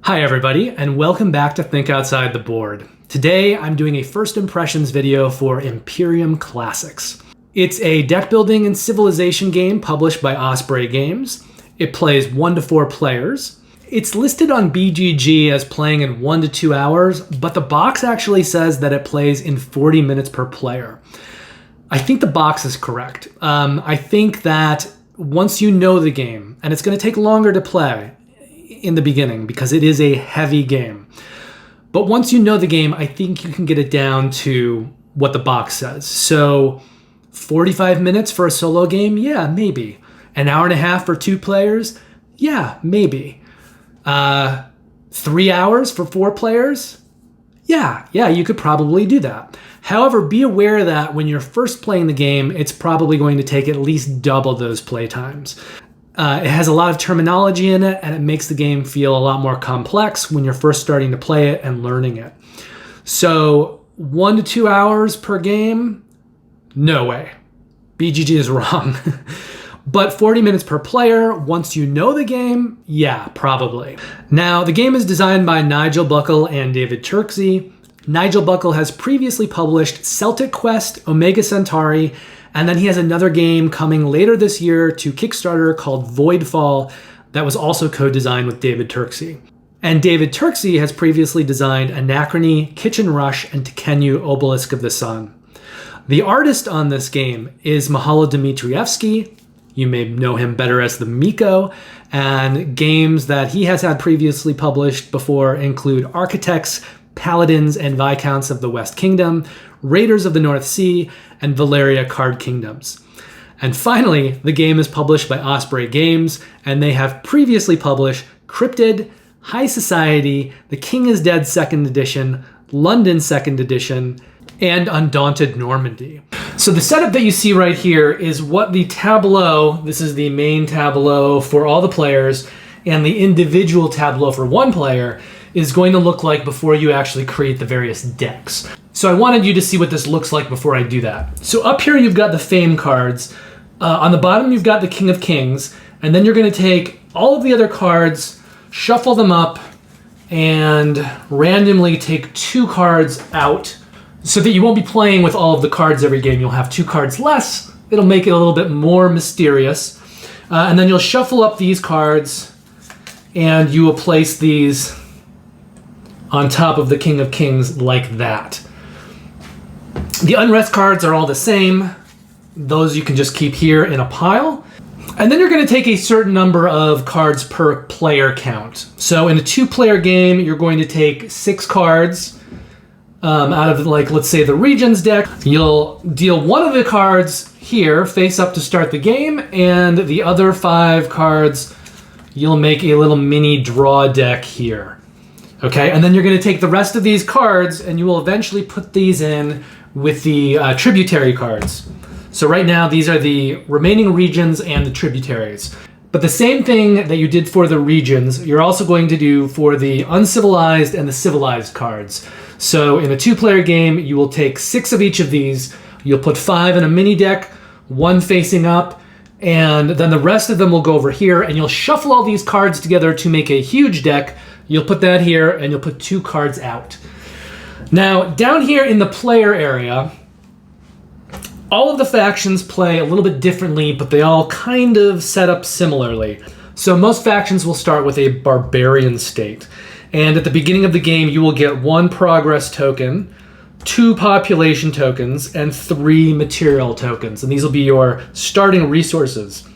Hi everybody, and welcome back to Think Outside the Board. Today I'm doing a first impressions video for Imperium Classics. It's a deck building and civilization game published by Osprey Games. It plays 1 to 4 players. It's listed on BGG as playing in 1 to 2 hours, but the box actually says that it plays in 40 minutes per player. I think the box is correct. I think that once you know the game, and it's going to take longer to play in the beginning because it is a heavy game. But once you know the game, I think you can get it down to what the box says. So 45 minutes for a solo game? Yeah, maybe. An hour and a half for 2 players? Yeah, maybe. 3 hours for 4 players? Yeah, you could probably do that. However, be aware that when you're first playing the game, it's probably going to take at least double those play times. It has a lot of terminology in it, and it makes the game feel a lot more complex when you're first starting to play it and learning it. So 1 to 2 hours per game? No way. BGG is wrong. But 40 minutes per player, once you know the game, yeah, probably. Now, the game is designed by Nigel Buckle and David Turksey. Nigel Buckle has previously published Celtic Quest, Omega Centauri, and then he has another game coming later this year to Kickstarter called Voidfall that was also co-designed with David Turksey. And David Turksey has previously designed Anachrony, Kitchen Rush, and Tekhenu Obelisk of the Sun. The artist on this game is Mihailo Dmitrievsky. You may know him better as the Miko, and games that he has had previously published before include Architects, Paladins and Viscounts of the West Kingdom, Raiders of the North Sea, and Valeria Card Kingdoms. And finally, the game is published by Osprey Games, and they have previously published Cryptid, High Society, The King is Dead 2nd Edition, London 2nd Edition, and Undaunted Normandy. So the setup that you see right here is what the tableau, this is the main tableau for all the players, and the individual tableau for one player is going to look like before you actually create the various decks. So I wanted you to see what this looks like before I do that. So up here you've got the Fame cards. On the bottom you've got the King of Kings, and then you're going to take all of the other cards, shuffle them up, and randomly take 2 cards out so that you won't be playing with all of the cards every game. You'll have 2 cards less. It'll make it a little bit more mysterious. And then you'll shuffle up these cards, and you will place these on top of the King of Kings like that. The Unrest cards are all the same. Those you can just keep here in a pile. And then you're going to take a certain number of cards per player count. So in a 2-player game, you're going to take 6 cards out of, like, let's say the Regions deck. You'll deal 1 of the cards here face up to start the game, and the other 5 cards, you'll make a little mini draw deck here. Okay, and then you're going to take the rest of these cards and you will eventually put these in with the tributary cards. So right now these are the remaining regions and the tributaries. But the same thing that you did for the regions, you're also going to do for the uncivilized and the civilized cards. So in a 2-player game, you will take 6 of each of these. You'll put 5 in a mini deck, 1 facing up, and then the rest of them will go over here, and you'll shuffle all these cards together to make a huge deck. You'll put that here, and you'll put 2 cards out. Now, down here in the player area, all of the factions play a little bit differently, but they all kind of set up similarly. So most factions will start with a barbarian state. And at the beginning of the game, you will get 1 progress token, 2 population tokens, and 3 material tokens. And these will be your starting resources.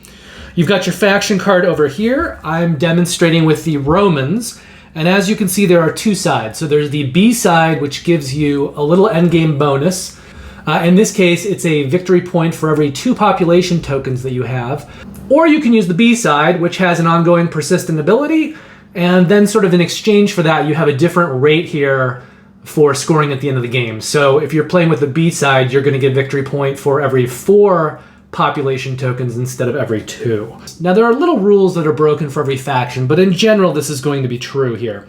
You've got your faction card over here. I'm demonstrating with the Romans. And as you can see, there are 2 sides. So there's the B side, which gives you a little endgame bonus. In this case, it's a victory point for every 2 population tokens that you have. Or you can use the B side, which has an ongoing persistent ability. And then sort of in exchange for that, you have a different rate here for scoring at the end of the game. So if you're playing with the B side, you're going to get victory point for every 4 population tokens instead of every 2. Now there are little rules that are broken for every faction, but in general this is going to be true here.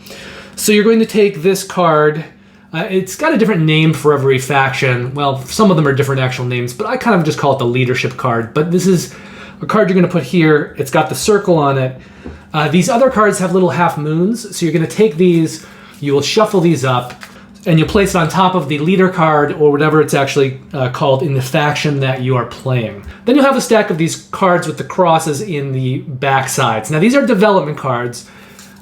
So you're going to take this card. It's got a different name for every faction. Well, some of them are different actual names, but I kind of just call it the leadership card. But this is a card you're going to put here. It's got the circle on it. These other cards have little half moons, so you're going to take these, you will shuffle these up, and you'll place it on top of the leader card, or whatever it's actually called in the faction that you are playing. Then you'll have a stack of these cards with the crosses in the back sides. Now these are development cards.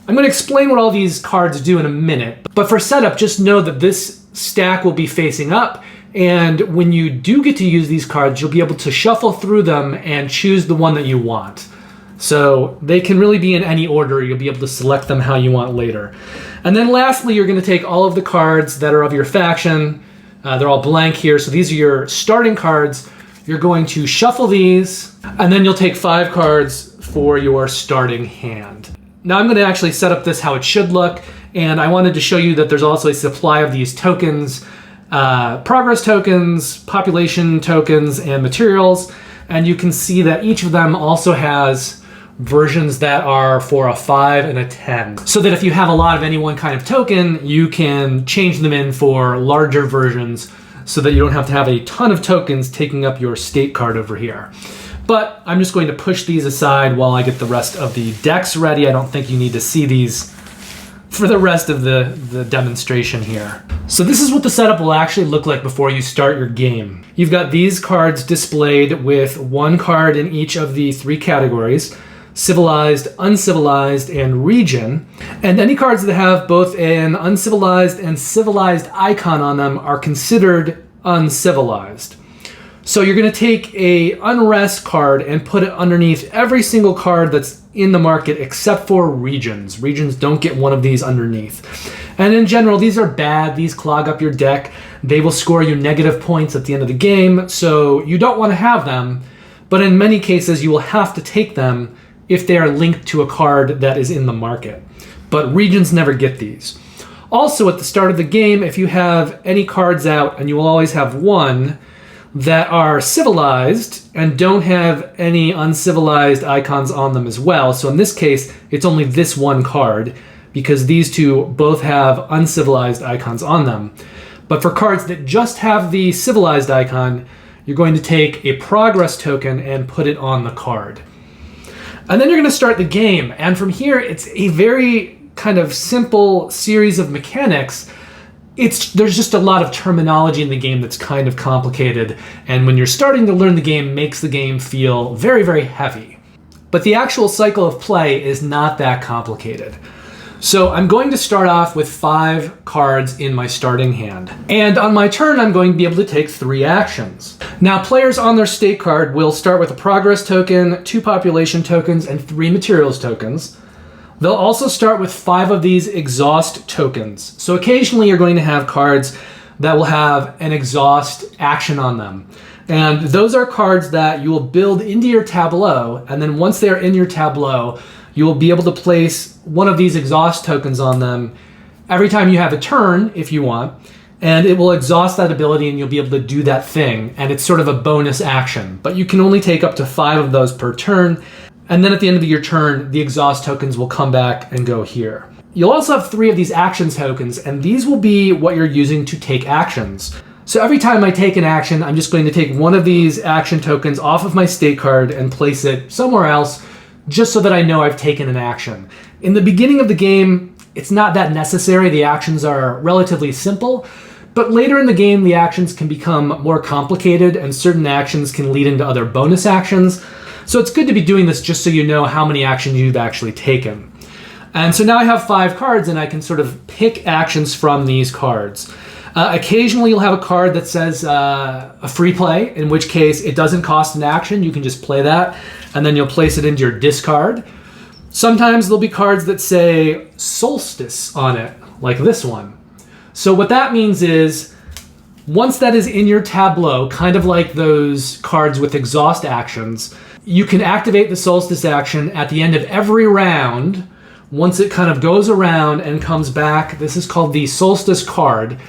I'm going to explain what all these cards do in a minute, but for setup, just know that this stack will be facing up, and when you do get to use these cards, you'll be able to shuffle through them and choose the one that you want. So they can really be in any order. You'll be able to select them how you want later. And then lastly, you're going to take all of the cards that are of your faction. They're all blank here, so these are your starting cards. You're going to shuffle these, and then you'll take 5 cards for your starting hand. Now I'm going to actually set up this how it should look, and I wanted to show you that there's also a supply of these tokens, progress tokens, population tokens, and materials. And you can see that each of them also has versions that are for a 5 and a 10. So that if you have a lot of any one kind of token, you can change them in for larger versions so that you don't have to have a ton of tokens taking up your state card over here. But I'm just going to push these aside while I get the rest of the decks ready. I don't think you need to see these for the rest of the demonstration here. So this is what the setup will actually look like before you start your game. You've got these cards displayed with 1 card in each of the 3 categories: civilized, uncivilized, and region. And any cards that have both an uncivilized and civilized icon on them are considered uncivilized. So you're going to take a unrest card and put it underneath every single card that's in the market except for regions. Regions don't get one of these underneath. And in general, these are bad. These clog up your deck. They will score you negative points at the end of the game, so you don't want to have them. But in many cases, you will have to take them if they are linked to a card that is in the market. But regions never get these. Also, at the start of the game, if you have any cards out, and you will always have 1, that are civilized and don't have any uncivilized icons on them as well. So in this case, it's only this 1 card because these 2 both have uncivilized icons on them. But for cards that just have the civilized icon, you're going to take a progress token and put it on the card. And then you're going to start the game. And from here, it's a very kind of simple series of mechanics. There's just a lot of terminology in the game that's kind of complicated, and when you're starting to learn the game, makes the game feel very, very heavy. But the actual cycle of play is not that complicated. So I'm going to start off with 5 cards in my starting hand. And on my turn, I'm going to be able to take 3 actions. Now, players on their state card will start with a progress token, 2 population tokens, and 3 materials tokens. They'll also start with 5 of these exhaust tokens. So occasionally you're going to have cards that will have an exhaust action on them. And those are cards that you will build into your tableau, and then once they're in your tableau, you will be able to place one of these exhaust tokens on them every time you have a turn, if you want, and it will exhaust that ability and you'll be able to do that thing, and it's sort of a bonus action. But you can only take up to 5 of those per turn. And then at the end of your turn, the exhaust tokens will come back and go here. You'll also have 3 of these action tokens, and these will be what you're using to take actions. So every time I take an action, I'm just going to take one of these action tokens off of my state card and place it somewhere else, just so that I know I've taken an action. In the beginning of the game, it's not that necessary. The actions are relatively simple, but later in the game, the actions can become more complicated, and certain actions can lead into other bonus actions. So it's good to be doing this just so you know how many actions you've actually taken. And so now I have 5 cards, and I can sort of pick actions from these cards. Occasionally you'll have a card that says a free play, in which case it doesn't cost an action. You can just play that, and then you'll place it into your discard. Sometimes there'll be cards that say solstice on it, like this one. So what that means is, once that is in your tableau, kind of like those cards with exhaust actions, you can activate the solstice action at the end of every round. Once it kind of goes around and comes back, this is called the solstice card.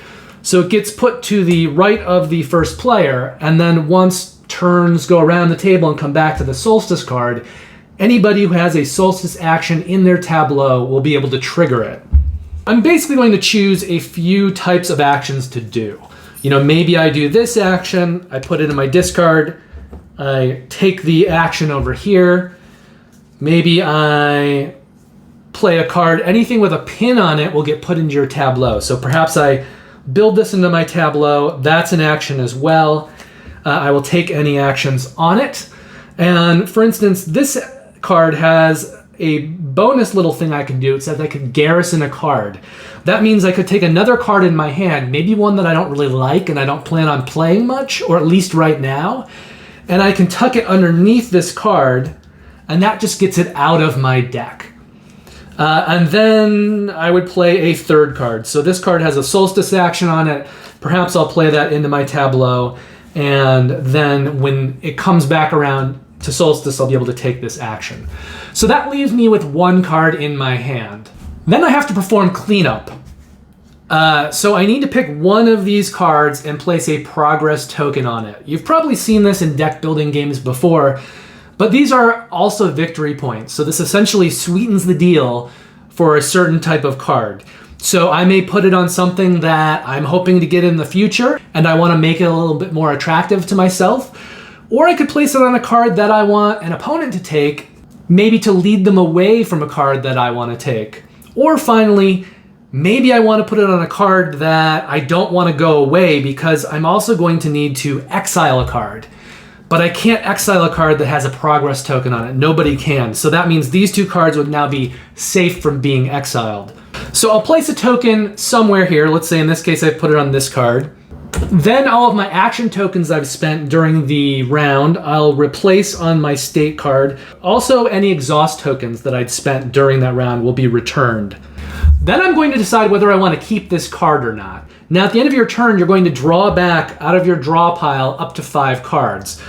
So it gets put to the right of the first player, and then once turns go around the table and come back to the solstice card, anybody who has a solstice action in their tableau will be able to trigger it. I'm basically going to choose a few types of actions to do. You know, maybe I do this action, I put it in my discard, I take the action over here. Maybe I play a card, anything with a pin on it will get put into your tableau. So perhaps I build this into my tableau. That's an action as well. I will take any actions on it. And for instance, this card has a bonus little thing I can do. It says I can garrison a card. That means I could take another card in my hand, maybe one that I don't really like and I don't plan on playing much, or at least right now, and I can tuck it underneath this card, and that just gets it out of my deck. And then I would play a third card. So this card has a solstice action on it. Perhaps I'll play that into my tableau, and then when it comes back around to solstice, I'll be able to take this action. So that leaves me with one card in my hand. Then I have to perform cleanup. So I need to pick one of these cards and place a progress token on it. You've probably seen this in deck building games before, but these are also victory points. So this essentially sweetens the deal for a certain type of card. So I may put it on something that I'm hoping to get in the future, and I want to make it a little bit more attractive to myself. Or I could place it on a card that I want an opponent to take, maybe to lead them away from a card that I want to take. Or finally, maybe I want to put it on a card that I don't want to go away because I'm also going to need to exile a card. But I can't exile a card that has a progress token on it. Nobody can. So that means these two cards would now be safe from being exiled. So I'll place a token somewhere here. Let's say in this case I put it on this card. Then all of my action tokens I've spent during the round, I'll replace on my state card. Also, any exhaust tokens that I'd spent during that round will be returned. Then I'm going to decide whether I want to keep this card or not. Now, at the end of your turn, you're going to draw back out of your draw pile up to 5 cards.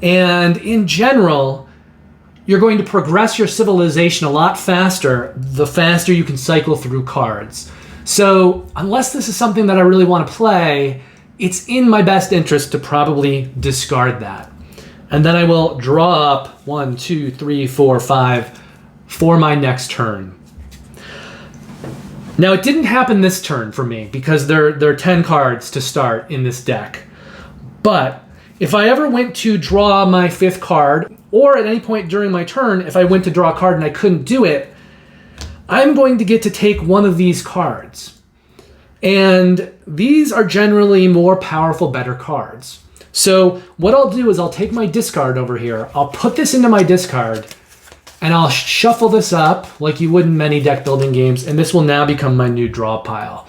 And in general, you're going to progress your civilization a lot faster, the faster you can cycle through cards. So unless this is something that I really want to play, it's in my best interest to probably discard that. And then I will draw up 1, 2, 3, 4, 5 for my next turn. Now, it didn't happen this turn for me because there are 10 cards to start in this deck. But if I ever went to draw my 5th card, or at any point during my turn, if I went to draw a card and I couldn't do it, I'm going to get to take one of these cards. And these are generally more powerful, better cards. So what I'll do is I'll take my discard over here, I'll put this into my discard, and I'll shuffle this up like you would in many deck building games, and this will now become my new draw pile.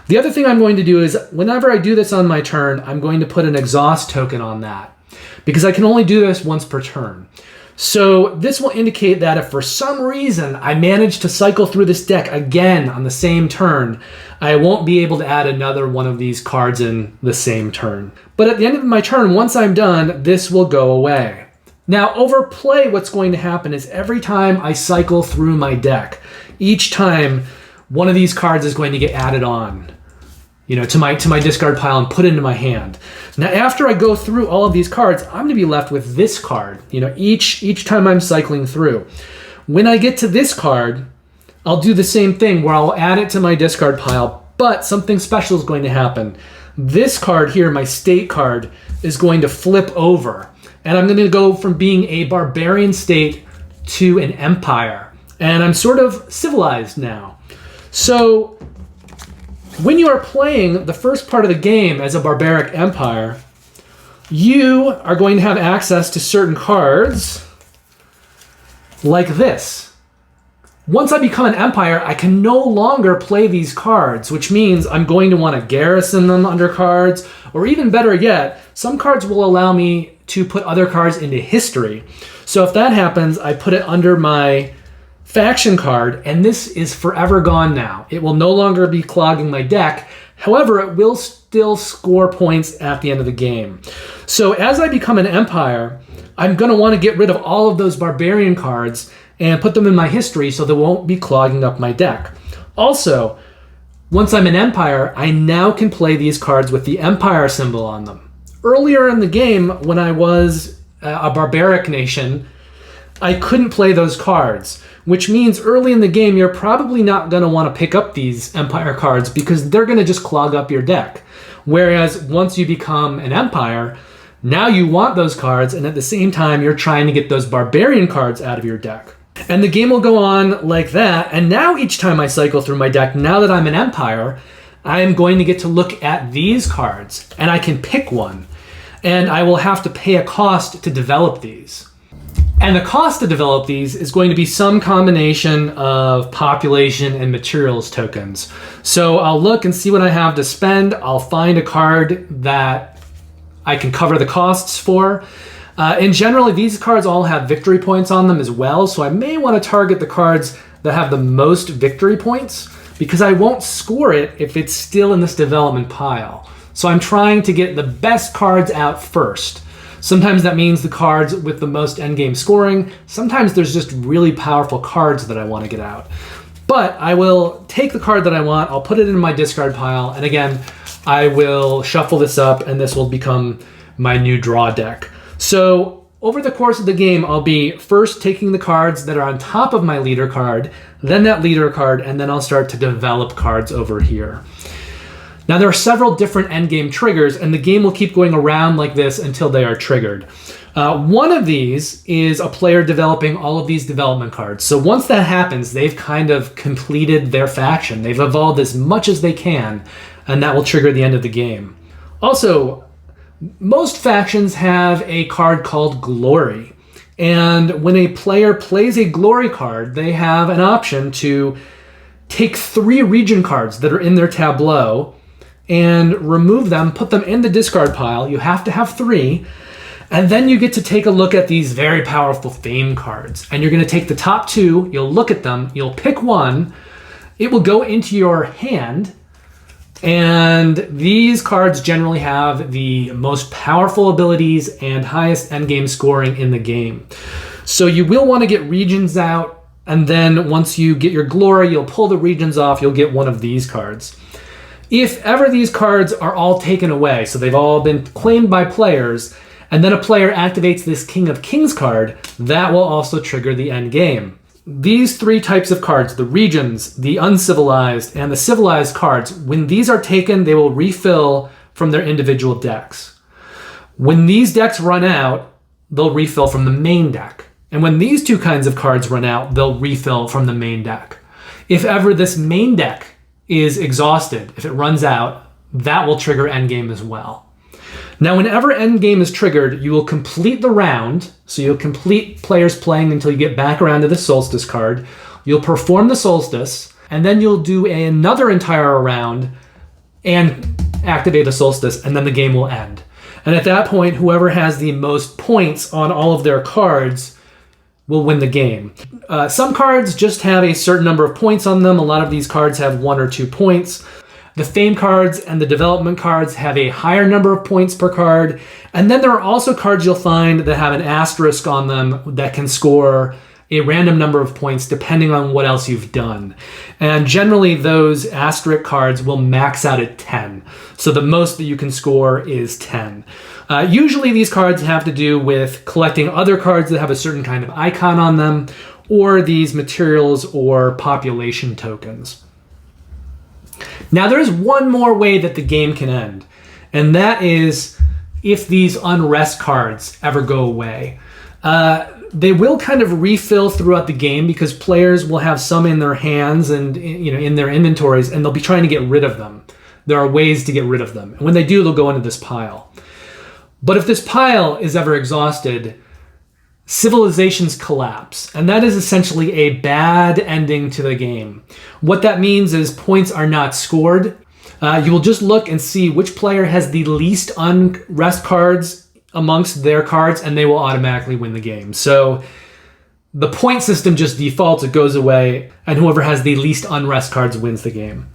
The other thing I'm going to do is whenever I do this on my turn, I'm going to put an exhaust token on that because I can only do this once per turn. So this will indicate that if for some reason I manage to cycle through this deck again on the same turn, I won't be able to add another one of these cards in the same turn. But at the end of my turn, once I'm done, this will go away. Now, over play, what's going to happen is every time I cycle through my deck, each time one of these cards is going to get added on, to my discard pile and put into my hand. Now, after I go through all of these cards, I'm going to be left with this card, each time I'm cycling through. When I get to this card, I'll do the same thing where I'll add it to my discard pile, but something special is going to happen. This card here, my state card, is going to flip over. And I'm going to go from being a barbarian state to an empire. And I'm sort of civilized now. So when you are playing the first part of the game as a barbaric empire, you are going to have access to certain cards like this. Once I become an empire, I can no longer play these cards, which means I'm going to want to garrison them under cards, or even better yet, some cards will allow me to put other cards into history. So if that happens, I put it under my faction card, and this is forever gone now. It will no longer be clogging my deck. However, it will still score points at the end of the game. So as I become an empire, I'm going to want to get rid of all of those barbarian cards and put them in my history so they won't be clogging up my deck. Also, once I'm an empire, I now can play these cards with the empire symbol on them. Earlier in the game, when I was a barbaric nation, I couldn't play those cards, which means early in the game, you're probably not going to want to pick up these empire cards because they're going to just clog up your deck. Whereas once you become an empire, now you want those cards, and at the same time, you're trying to get those barbarian cards out of your deck. And the game will go on like that. And now each time I cycle through my deck, now that I'm an Empire, I am going to get to look at these cards, and I can pick one. And I will have to pay a cost to develop these. And the cost to develop these is going to be some combination of population and materials tokens. So I'll look and see what I have to spend. I'll find a card that I can cover the costs for. And generally, these cards all have victory points on them as well, so I may want to target the cards that have the most victory points, because I won't score it if it's still in this development pile. So I'm trying to get the best cards out first. Sometimes that means the cards with the most endgame scoring. Sometimes there's just really powerful cards that I want to get out. But I will take the card that I want, I'll put it in my discard pile, and again, I will shuffle this up, and this will become my new draw deck. So over the course of the game, I'll be first taking the cards that are on top of my leader card, then that leader card, and then I'll start to develop cards over here. Now there are several different endgame triggers, and the game will keep going around like this until they are triggered. One of these is a player developing all of these development cards. So once that happens, they've kind of completed their faction. They've evolved as much as they can, and that will trigger the end of the game. Also, most factions have a card called Glory. And when a player plays a Glory card, they have an option to take 3 region cards that are in their tableau and remove them, put them in the discard pile. You have to have 3. And then you get to take a look at these very powerful Fame cards. And you're going to take the top 2, you'll look at them, you'll pick one, it will go into your hand. And these cards generally have the most powerful abilities and highest endgame scoring in the game. So you will want to get regions out, and then once you get your Glory, you'll pull the regions off, you'll get one of these cards. If ever these cards are all taken away, so they've all been claimed by players, and then a player activates this King of Kings card, that will also trigger the end game. These 3 types of cards, the regions, the uncivilized, and the civilized cards, when these are taken, they will refill from their individual decks. When these decks run out, they'll refill from the main deck. And when these 2 kinds of cards run out, they'll refill from the main deck. If ever this main deck is exhausted, if it runs out, that will trigger endgame as well. Now, whenever endgame is triggered, you will complete the round. So you'll complete players playing until you get back around to the Solstice card. You'll perform the Solstice, and then you'll do another entire round and activate a Solstice, and then the game will end. And at that point, whoever has the most points on all of their cards will win the game. Some cards just have a certain number of points on them. A lot of these cards have 1 or 2 points. The Fame cards and the development cards have a higher number of points per card. And then there are also cards you'll find that have an asterisk on them that can score a random number of points depending on what else you've done. And generally those asterisk cards will max out at 10. So the most that you can score is 10. Usually these cards have to do with collecting other cards that have a certain kind of icon on them, or these materials or population tokens. Now there's one more way that the game can end, and that is if these unrest cards ever go away. They will kind of refill throughout the game because players will have some in their hands and in their inventories, and they'll be trying to get rid of them. There are ways to get rid of them, and when they do, they'll go into this pile. But if this pile is ever exhausted, civilizations collapse, and that is essentially a bad ending to the game. What that means is points are not scored. You will just look and see which player has the least unrest cards amongst their cards, and they will automatically win the game. So the point system just defaults, it goes away, and whoever has the least unrest cards wins the game.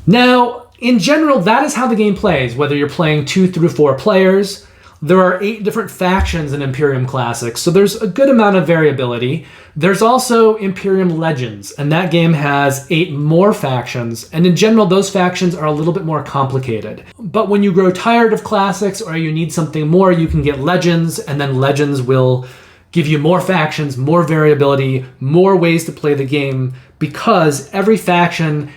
Now, in general, that is how the game plays, whether you're playing 2 through 4 players. There are 8 different factions in Imperium Classics, so there's a good amount of variability. There's also Imperium Legends, and that game has 8 more factions, and in general, those factions are a little bit more complicated. But when you grow tired of Classics or you need something more, you can get Legends, and then Legends will give you more factions, more variability, more ways to play the game, because every faction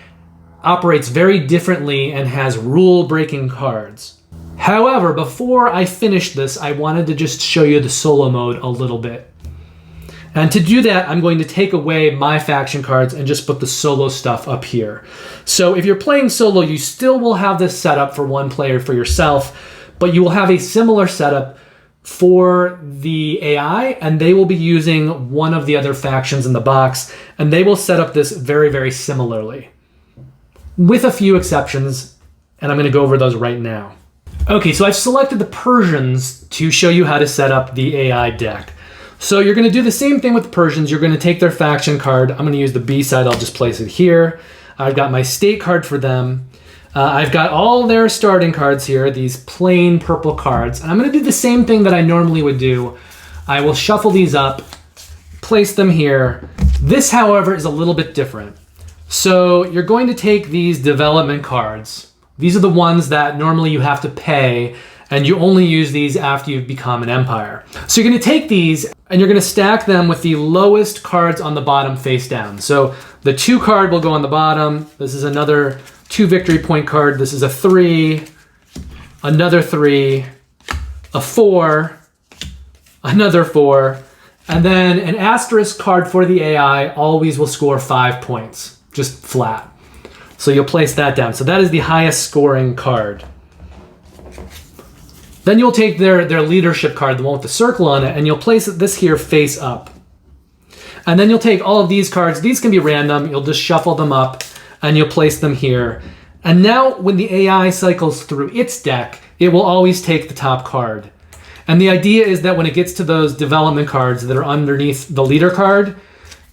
operates very differently and has rule-breaking cards. However, before I finish this, I wanted to just show you the solo mode a little bit. And to do that, I'm going to take away my faction cards and just put the solo stuff up here. So if you're playing solo, you still will have this setup for one player for yourself, but you will have a similar setup for the AI, and they will be using one of the other factions in the box, and they will set up this very, very similarly, with a few exceptions, and I'm going to go over those right now. Okay, so I've selected the Persians to show you how to set up the AI deck. So you're going to do the same thing with the Persians. You're going to take their faction card. I'm going to use the B side. I'll just place it here. I've got my state card for them. I've got all their starting cards here, these plain purple cards. And I'm going to do the same thing that I normally would do. I will shuffle these up, place them here. This, however, is a little bit different. So you're going to take these development cards. These are the ones that normally you have to pay, and you only use these after you've become an empire. So you're going to take these and you're going to stack them with the lowest cards on the bottom face down. So the 2 card will go on the bottom. This is another 2 victory point card. This is a 3, another 3, a 4, another 4, and then an asterisk card for the AI always will score 5 points, just flat. So you'll place that down. So that is the highest scoring card. Then you'll take their leadership card, the one with the circle on it, and you'll place this here face up. And then you'll take all of these cards. These can be random. You'll just shuffle them up and you'll place them here. And now when the AI cycles through its deck, it will always take the top card. And the idea is that when it gets to those development cards that are underneath the leader card,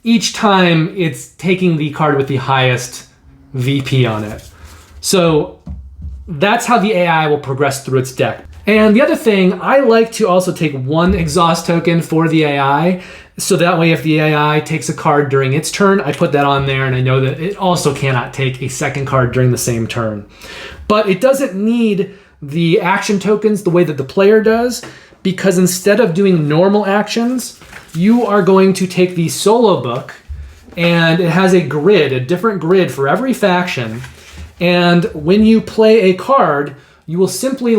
each time it's taking the card with the highest VP on it. So that's how the AI will progress through its deck. And the other thing, I like to also take 1 exhaust token for the AI, so that way if the AI takes a card during its turn, I put that on there and I know that it also cannot take a second card during the same turn. But it doesn't need the action tokens the way that the player does, because instead of doing normal actions, you are going to take the solo book, and it has a grid, a different grid for every faction. And when you play a card, you will simply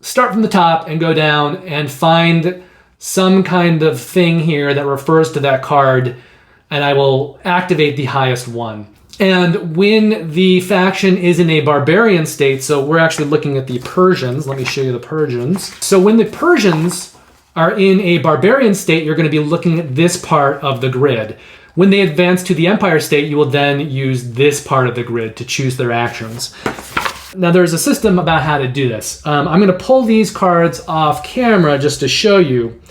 start from the top and go down and find some kind of thing here that refers to that card, and I will activate the highest one. And when the faction is in a barbarian state, so we're actually looking at the Persians. Let me show you the Persians. So when the Persians are in a barbarian state, you're going to be looking at this part of the grid. When they advance to the empire state, you will then use this part of the grid to choose their actions. Now there's a system about how to do this. I'm going to pull these cards off camera just to show you,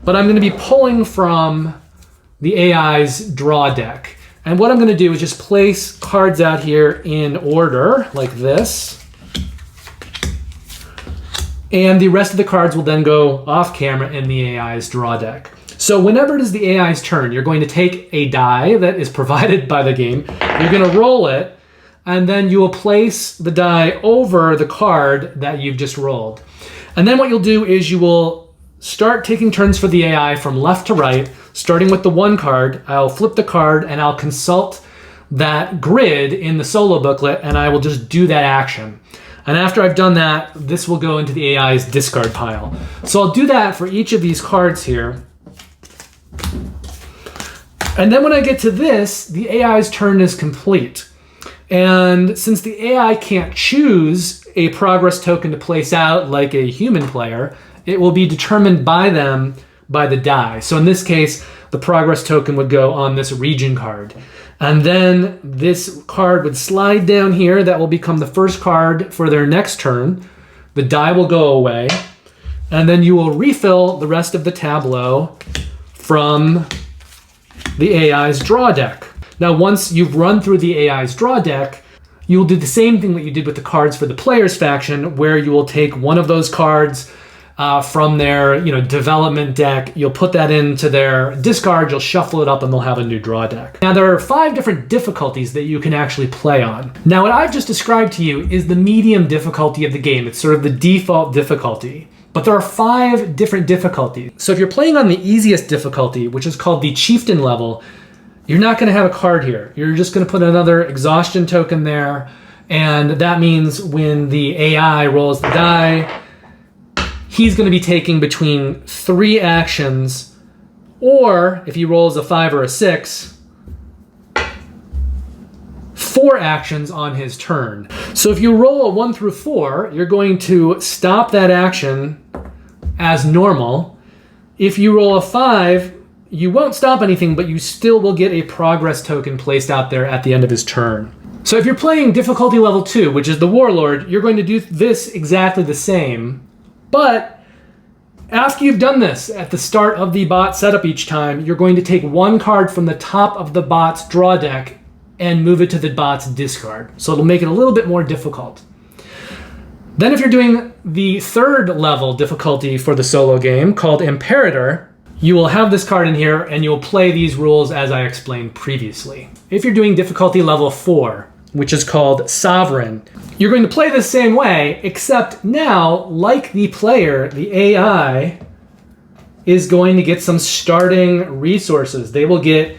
but I'm going to be pulling from the AI's draw deck. And what I'm going to do is just place cards out here in order, like this. And the rest of the cards will then go off camera in the AI's draw deck. So whenever it is the AI's turn, you're going to take a die that is provided by the game. You're going to roll it, and then you will place the die over the card that you've just rolled. And then what you'll do is you will start taking turns for the AI from left to right, starting with the 1 card. I'll flip the card and I'll consult that grid in the solo booklet, and I will just do that action. And after I've done that, this will go into the AI's discard pile. So I'll do that for each of these cards here. And then when I get to this, the AI's turn is complete. And since the AI can't choose a progress token to place out like a human player, it will be determined by them by the die. So in this case, the progress token would go on this region card. And then this card would slide down here. That will become the first card for their next turn. The die will go away. And then you will refill the rest of the tableau from the AI's draw deck. Now, once you've run through the AI's draw deck, you will do the same thing that you did with the cards for the player's faction, where you will take one of those cards from their development deck. You'll put that into their discard, you'll shuffle it up, and they'll have a new draw deck. Now, there are 5 different difficulties that you can actually play on. Now, what I've just described to you is the medium difficulty of the game. It's sort of the default difficulty. But there are 5 different difficulties. So if you're playing on the easiest difficulty, which is called the chieftain level, you're not going to have a card here. You're just going to put another exhaustion token there, and that means when the AI rolls the die, he's going to be taking between 3 actions Or if he rolls a 5 or a 6, 4 actions on his turn. So if you roll a 1 through 4, you're going to stop that action as normal. If you roll a 5, you won't stop anything, but you still will get a progress token placed out there at the end of his turn. So if you're playing difficulty level 2, which is the Warlord, you're going to do this exactly the same. But after you've done this at the start of the bot setup each time, you're going to take 1 card from the top of the bot's draw deck and move it to the bot's discard. So it'll make it a little bit more difficult. Then if you're doing the 3rd level difficulty for the solo game, called Imperator, you will have this card in here and you'll play these rules as I explained previously. If you're doing difficulty level 4, which is called Sovereign, you're going to play the same way, except now, like the player, the AI is going to get some starting resources. They will get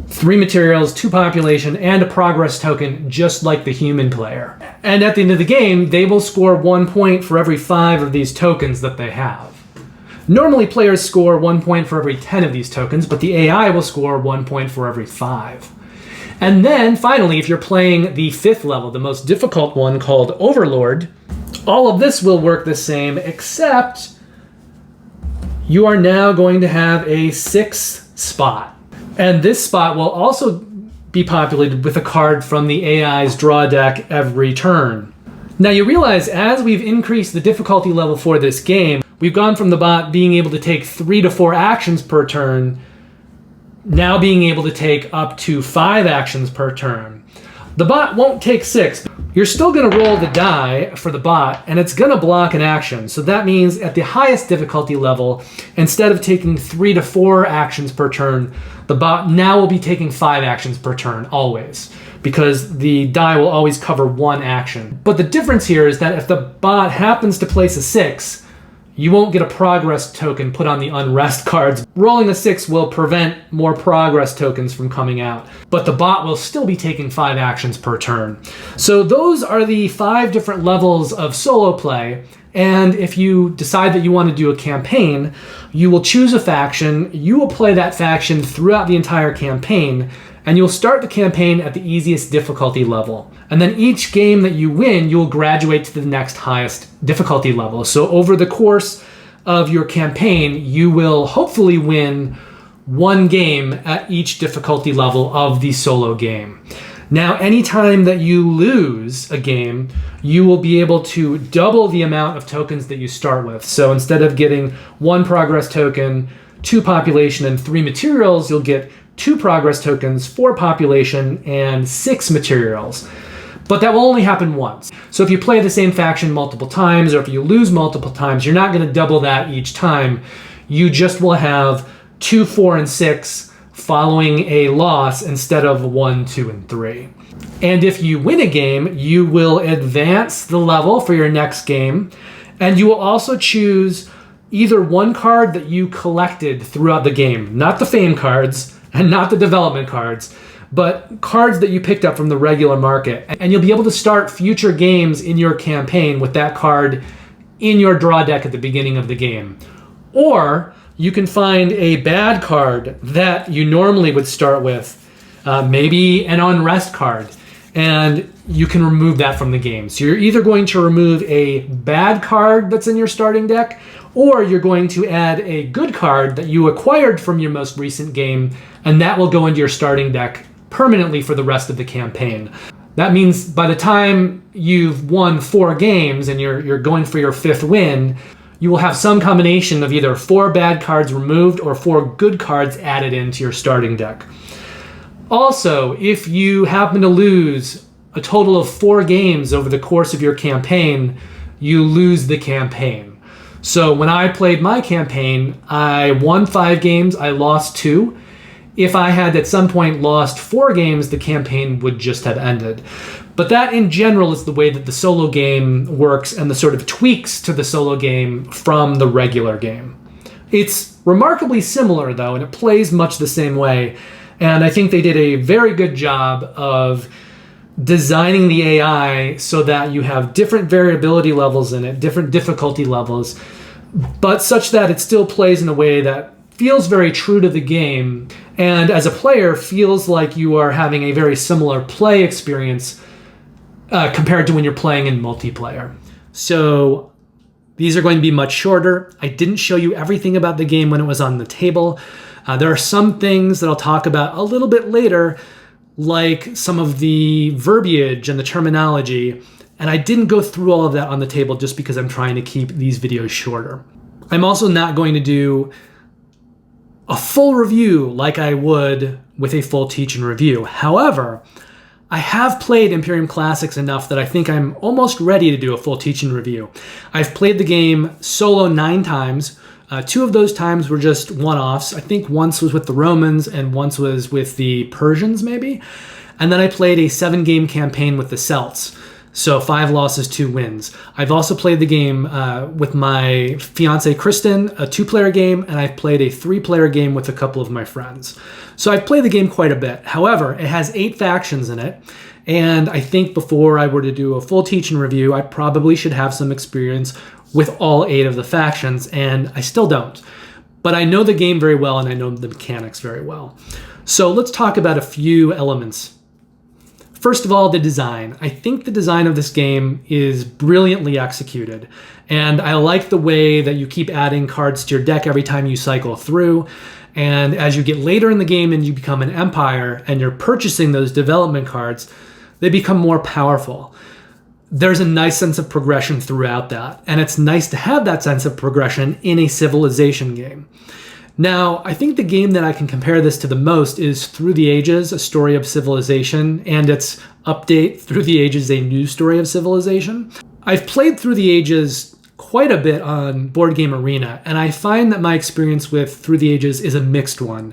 3 materials, 2 population, and a progress token, just like the human player. And at the end of the game, they will score 1 point for every 5 of these tokens that they have. Normally, players score 1 point for every 10 of these tokens, but the AI will score 1 point for every 5. And then, finally, if you're playing the 5th level, the most difficult one called Overlord, all of this will work the same, except you are now going to have a 6th spot. And this spot will also be populated with a card from the AI's draw deck every turn. Now you realize as we've increased the difficulty level for this game, we've gone from the bot being able to take 3 to 4 actions per turn, now being able to take up to 5 actions per turn. The bot won't take 6. You're still going to roll the die for the bot, and it's going to block an action. So that means at the highest difficulty level, instead of taking 3 to 4 actions per turn, the bot now will be taking 5 actions per turn, always, because the die will always cover 1 action. But the difference here is that if the bot happens to place a 6, you won't get a progress token put on the unrest cards. Rolling a 6 will prevent more progress tokens from coming out, but the bot will still be taking 5 actions per turn. So those are the 5 different levels of solo play. And if you decide that you want to do a campaign, you will choose a faction, you will play that faction throughout the entire campaign, and you'll start the campaign at the easiest difficulty level. And then each game that you win, you'll graduate to the next highest difficulty level. So over the course of your campaign, you will hopefully win 1 game at each difficulty level of the solo game. Now, anytime that you lose a game, you will be able to double the amount of tokens that you start with. So instead of getting 1 progress token, 2 population, and 3 materials, you'll get 2 progress tokens, 4 population, and 6 materials. But that will only happen once. So if you play the same faction multiple times, or if you lose multiple times, you're not going to double that each time. You just will have 2, 4, and 6 following a loss instead of 1, 2, and 3. And if you win a game, you will advance the level for your next game, and you will also choose either 1 card that you collected throughout the game, not the fame cards and not the development cards, but cards that you picked up from the regular market. And you'll be able to start future games in your campaign with that card in your draw deck at the beginning of the game. Or you can find a bad card that you normally would start with, maybe an unrest card, and you can remove that from the game. So you're either going to remove a bad card that's in your starting deck, or you're going to add a good card that you acquired from your most recent game, and that will go into your starting deck permanently for the rest of the campaign. That means by the time you've won 4 games and you're going for your 5th win, you will have some combination of either 4 bad cards removed or 4 good cards added into your starting deck. Also, if you happen to lose a total of 4 games over the course of your campaign, you lose the campaign. So when I played my campaign, I won 5 games, I lost 2. If I had at some point lost 4 games, the campaign would just have ended. But that in general is the way that the solo game works and the sort of tweaks to the solo game from the regular game. It's remarkably similar though, and it plays much the same way. And I think they did a very good job of designing the AI so that you have different variability levels in it, different difficulty levels, but such that it still plays in a way that feels very true to the game, and as a player feels like you are having a very similar play experience compared to when you're playing in multiplayer. So these are going to be much shorter. I didn't show you everything about the game when it was on the table. There are some things that I'll talk about a little bit later, like some of the verbiage and the terminology, and I didn't go through all of that on the table just because I'm trying to keep these videos shorter. I'm also not going to do a full review like I would with a full teach and review. However, I have played Imperium Classics enough that I think I'm almost ready to do a full teach and review. I've played the game solo 9 times. 2 of those times were just one-offs. I think once was with the Romans and once was with the Persians, maybe. And then I played a 7-game campaign with the Celts. So 5 losses, 2 wins. I've also played the game with my fiance Kristen, a 2-player game, and I've played a 3-player game with a couple of my friends. So I've played the game quite a bit. However, it has 8 factions in it, and I think before I were to do a full teach and review, I probably should have some experience with all 8 of the factions, and I still don't. But I know the game very well, and I know the mechanics very well. So let's talk about a few elements. First of all, the design. I think the design of this game is brilliantly executed, and I like the way that you keep adding cards to your deck every time you cycle through, and as you get later in the game and you become an empire and you're purchasing those development cards, they become more powerful. There's a nice sense of progression throughout that, and it's nice to have that sense of progression in a civilization game. Now, I think the game that I can compare this to the most is Through the Ages, A Story of Civilization, and its update, Through the Ages, A New Story of Civilization. I've played Through the Ages quite a bit on Board Game Arena, and I find that my experience with Through the Ages is a mixed one.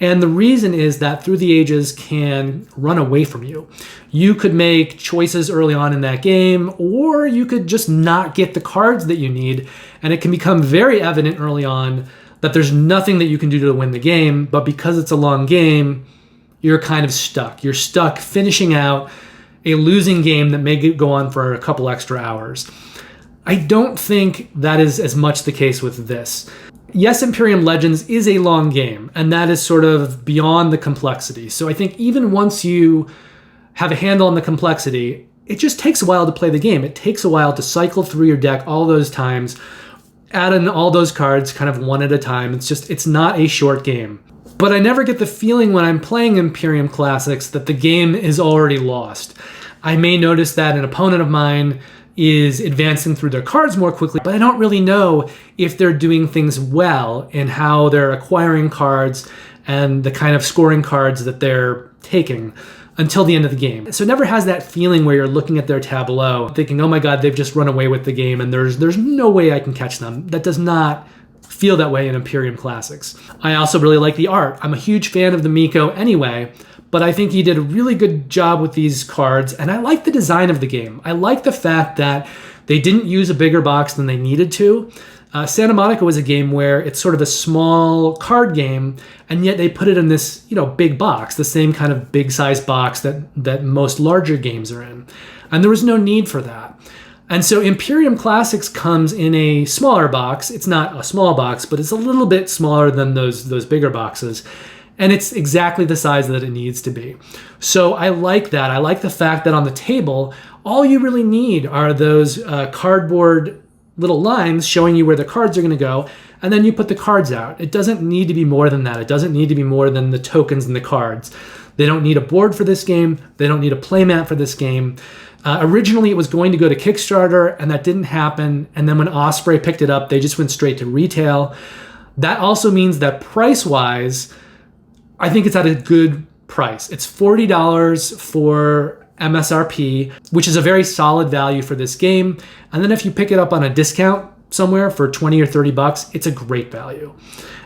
And the reason is that Through the Ages can run away from you. You could make choices early on in that game, or you could just not get the cards that you need, and it can become very evident early on that there's nothing that you can do to win the game, but because it's a long game, you're kind of stuck. You're stuck finishing out a losing game that may go on for a couple extra hours. I don't think that is as much the case with this. Yes, Imperium Legends is a long game, and that is sort of beyond the complexity. So I think even once you have a handle on the complexity, it just takes a while to play the game. It takes a while to cycle through your deck all those times, add in all those cards kind of one at a time. It's not a short game. But I never get the feeling when I'm playing Imperium Classics that the game is already lost. I may notice that an opponent of mine is advancing through their cards more quickly, but I don't really know if they're doing things well in how they're acquiring cards and the kind of scoring cards that they're taking until the end of the game. So it never has that feeling where you're looking at their tableau thinking, oh my god, they've just run away with the game and there's no way I can catch them. That does not feel that way in Imperium Classics. I also really like the art. I'm a huge fan of the Miko anyway, but I think he did a really good job with these cards, and I like the design of the game. I like the fact that they didn't use a bigger box than they needed to. Santa Monica was a game where it's sort of a small card game, and yet they put it in this, big box, the same kind of big size box that most larger games are in. And there was no need for that. And so Imperium Classics comes in a smaller box. It's not a small box, but it's a little bit smaller than those bigger boxes. And it's exactly the size that it needs to be. So I like that. I like the fact that on the table, all you really need are those cardboard little lines showing you where the cards are going to go, and then you put the cards out. It doesn't need to be more than that. It doesn't need to be more than the tokens and the cards. They don't need a board for this game. They don't need a playmat for this game. Originally, it was going to go to Kickstarter, and that didn't happen. And then when Osprey picked it up, they just went straight to retail. That also means that price-wise, I think it's at a good price. It's $40 for MSRP, which is a very solid value for this game. And then if you pick it up on a discount somewhere for 20 or 30 bucks, it's a great value.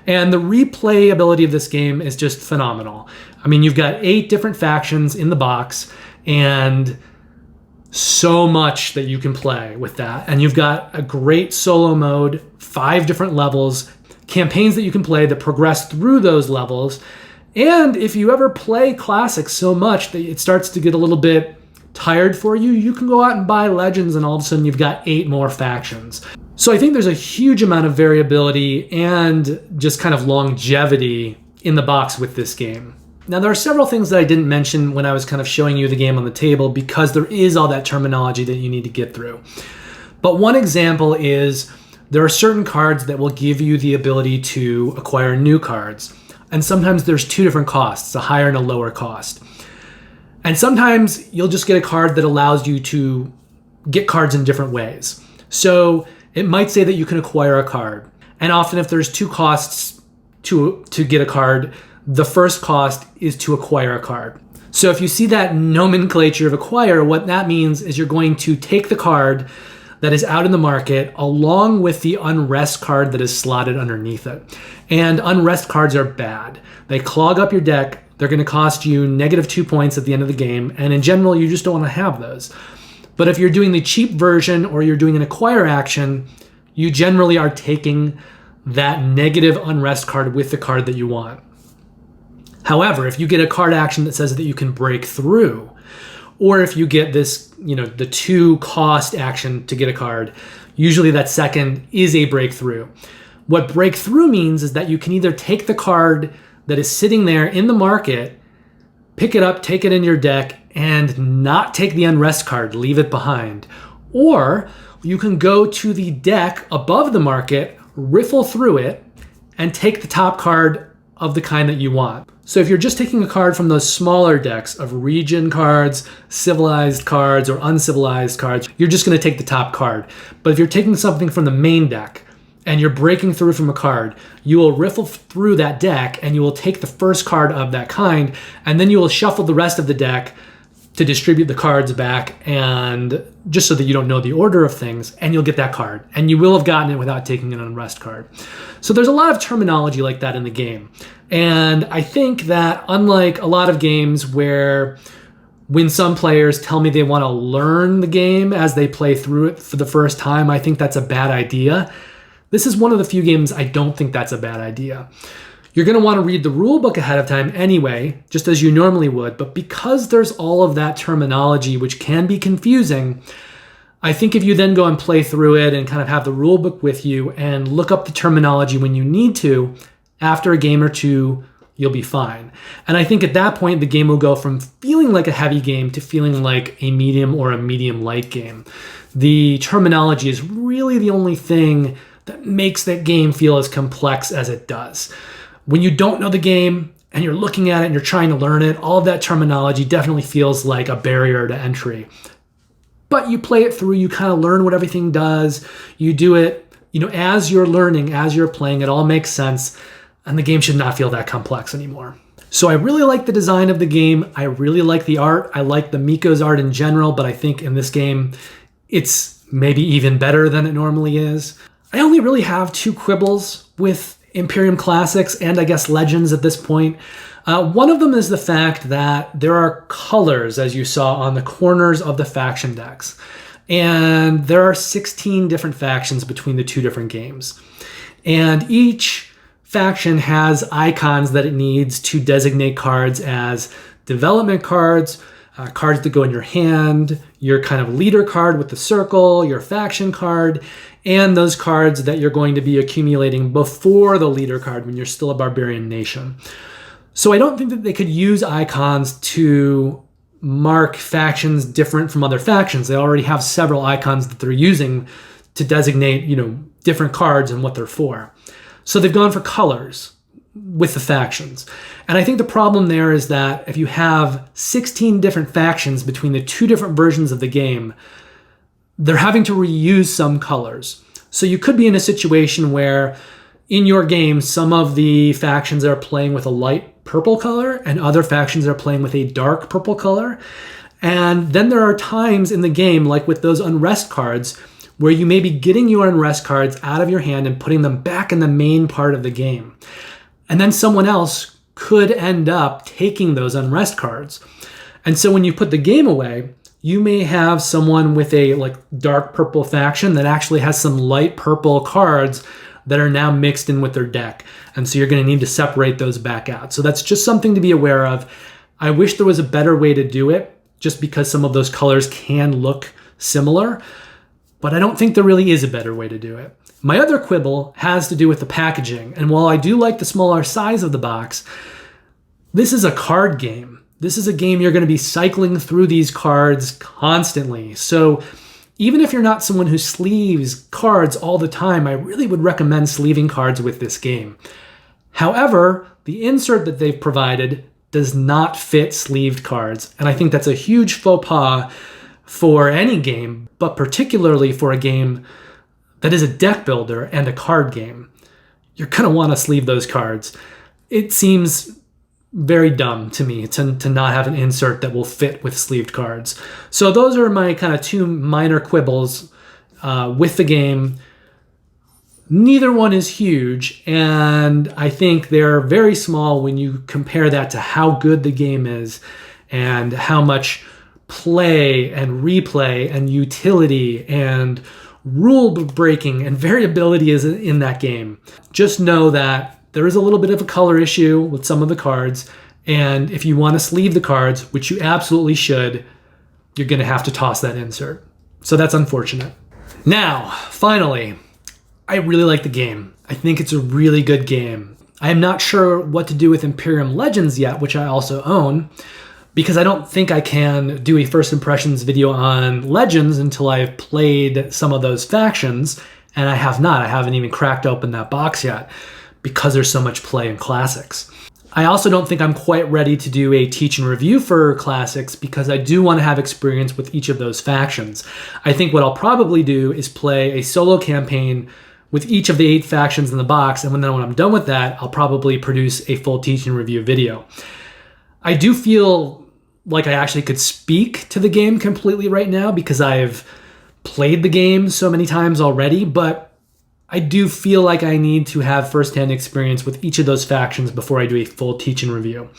And the replayability of this game is just phenomenal. I mean, you've got 8 different factions in the box and so much that you can play with that. And you've got a great solo mode, 5 different levels, campaigns that you can play that progress through those levels. And if you ever play Classics so much that it starts to get a little bit tired for you, you can go out and buy Legends and all of a sudden you've got 8 more factions. So I think there's a huge amount of variability and just kind of longevity in the box with this game. Now, there are several things that I didn't mention when I was kind of showing you the game on the table because there is all that terminology that you need to get through. But one example is there are certain cards that will give you the ability to acquire new cards. And sometimes there's two different costs, a higher and a lower cost. And sometimes you'll just get a card that allows you to get cards in different ways. So it might say that you can acquire a card. And often if there's two costs to get a card, the first cost is to acquire a card. So if you see that nomenclature of acquire, what that means is you're going to take the card that is out in the market along with the unrest card that is slotted underneath it. And unrest cards are bad. They clog up your deck. They're going to cost you -2 points at the end of the game. And in general, you just don't want to have those. But if you're doing the cheap version or you're doing an acquire action, you generally are taking that negative unrest card with the card that you want. However, if you get a card action that says that you can break through, or if you get this, the 2 cost action to get a card, usually that second is a breakthrough. What breakthrough means is that you can either take the card that is sitting there in the market, pick it up, take it in your deck, and not take the unrest card, leave it behind. Or you can go to the deck above the market, riffle through it, and take the top card of the kind that you want. So if you're just taking a card from those smaller decks of region cards, civilized cards, or uncivilized cards, you're just going to take the top card. But if you're taking something from the main deck and you're breaking through from a card, you will riffle through that deck and you will take the first card of that kind, and then you will shuffle the rest of the deck to distribute the cards back, and just so that you don't know the order of things, and you'll get that card. And you will have gotten it without taking an unrest card. So there's a lot of terminology like that in the game. And I think that unlike a lot of games where when some players tell me they want to learn the game as they play through it for the first time, I think that's a bad idea. This is one of the few games I don't think that's a bad idea. You're going to want to read the rule book ahead of time anyway, just as you normally would, but because there's all of that terminology, which can be confusing, I think if you then go and play through it and kind of have the rule book with you and look up the terminology when you need to, after a game or two, you'll be fine. And I think at that point, the game will go from feeling like a heavy game to feeling like a medium or a medium-light game. The terminology is really the only thing that makes that game feel as complex as it does. When you don't know the game and you're looking at it and you're trying to learn it, all of that terminology definitely feels like a barrier to entry. But you play it through, you kind of learn what everything does. You do it, as you're learning, as you're playing, it all makes sense. And the game should not feel that complex anymore. So I really like the design of the game. I really like the art. I like the Miko's art in general, but I think in this game, it's maybe even better than it normally is. I only really have 2 quibbles with Imperium Classics and I guess Legends at this point. One of them is the fact that there are colors, as you saw, on the corners of the faction decks. And there are 16 different factions between the 2 different games. And each faction has icons that it needs to designate cards as development cards, cards that go in your hand, your kind of leader card with the circle, your faction card, and those cards that you're going to be accumulating before the leader card when you're still a barbarian nation. So I don't think that they could use icons to mark factions different from other factions. They already have several icons that they're using to designate, different cards and what they're for. So they've gone for colors with the factions. And I think the problem there is that if you have 16 different factions between the 2 different versions of the game, they're having to reuse some colors. So you could be in a situation where in your game, some of the factions are playing with a light purple color and other factions are playing with a dark purple color. And then there are times in the game, like with those unrest cards, where you may be getting your unrest cards out of your hand and putting them back in the main part of the game. And then someone else could end up taking those unrest cards. And so when you put the game away, you may have someone with a dark purple faction that actually has some light purple cards that are now mixed in with their deck. And so you're going to need to separate those back out. So that's just something to be aware of. I wish there was a better way to do it, just because some of those colors can look similar. but I don't think there really is a better way to do it. My other quibble has to do with the packaging, and while I do like the smaller size of the box, this is a card game. This is a game you're going to be cycling through these cards constantly. So even if you're not someone who sleeves cards all the time, I really would recommend sleeving cards with this game. However, the insert that they've provided does not fit sleeved cards, and I think that's a huge faux pas for any game, but particularly for a game that is a deck builder and a card game. You're going to want to sleeve those cards. It seems very dumb to me to not have an insert that will fit with sleeved cards. So those are my kind of two minor quibbles with the game. Neither one is huge, and I think they're very small when you compare that to how good the game is and how much play and replay and utility and rule breaking and variability is in that game. Just know that there is a little bit of a color issue with some of the cards, and if you want to sleeve the cards, which you absolutely should, you're going to have to toss that insert. So that's unfortunate. Now, finally, I really like the game. I think it's a really good game. I am not sure what to do with Imperium Legends yet, which I also own, because I don't think I can do a first impressions video on Legends until I've played some of those factions, and I have not. I haven't even cracked open that box yet, because there's so much play in Classics. I also don't think I'm quite ready to do a teach and review for Classics because I do want to have experience with each of those factions. I think what I'll probably do is play a solo campaign with each of the 8 factions in the box, and when I'm done with that, I'll probably produce a full teach and review video. I do feel like I actually could speak to the game completely right now because I've played the game so many times already, but I do feel like I need to have firsthand experience with each of those factions before I do a full teach and review.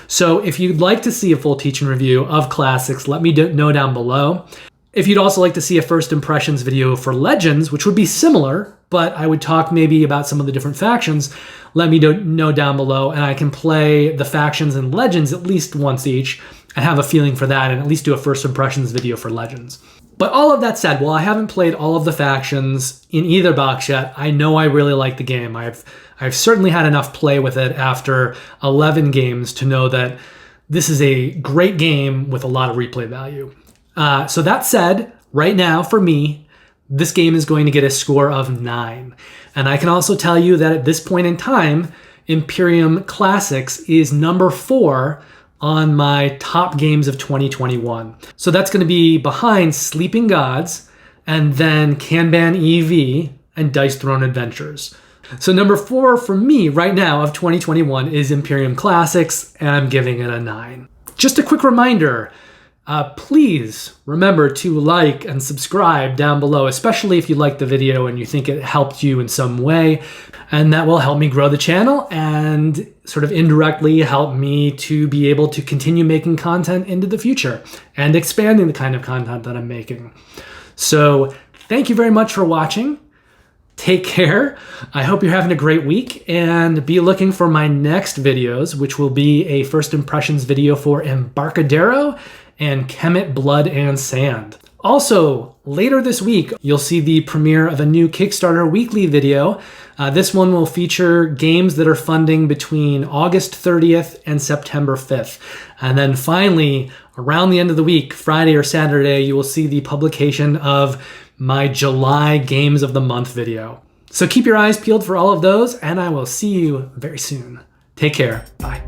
So if you'd like to see a full teach and review of Classics, let me know down below. If you'd also like to see a first impressions video for Legends, which would be similar, but I would talk maybe about some of the different factions, let me know down below, and I can play the factions in Legends at least once each and have a feeling for that and at least do a first impressions video for Legends. But all of that said, while I haven't played all of the factions in either box yet, I know I really like the game. I've certainly had enough play with it after 11 games to know that this is a great game with a lot of replay value. So that said, right now for me, this game is going to get a score of 9. And I can also tell you that at this point in time, Imperium Classics is number 4 on my top games of 2021. So that's going to be behind Sleeping Gods and then Kanban EV and Dice Throne Adventures. So number 4 for me right now of 2021 is Imperium Classics, and I'm giving it a 9. Just a quick reminder, please remember to like and subscribe down below, especially if you liked the video and you think it helped you in some way. And that will help me grow the channel and sort of indirectly help me to be able to continue making content into the future and expanding the kind of content that I'm making. So thank you very much for watching. Take care. I hope you're having a great week, and be looking for my next videos, which will be a first impressions video for Embarcadero and Kemet Blood and Sand. Also, later this week, you'll see the premiere of a new Kickstarter weekly video. This one will feature games that are funding between August 30th and September 5th. And then finally, around the end of the week, Friday or Saturday, you will see the publication of my July Games of the Month video. So keep your eyes peeled for all of those, and I will see you very soon. Take care. Bye.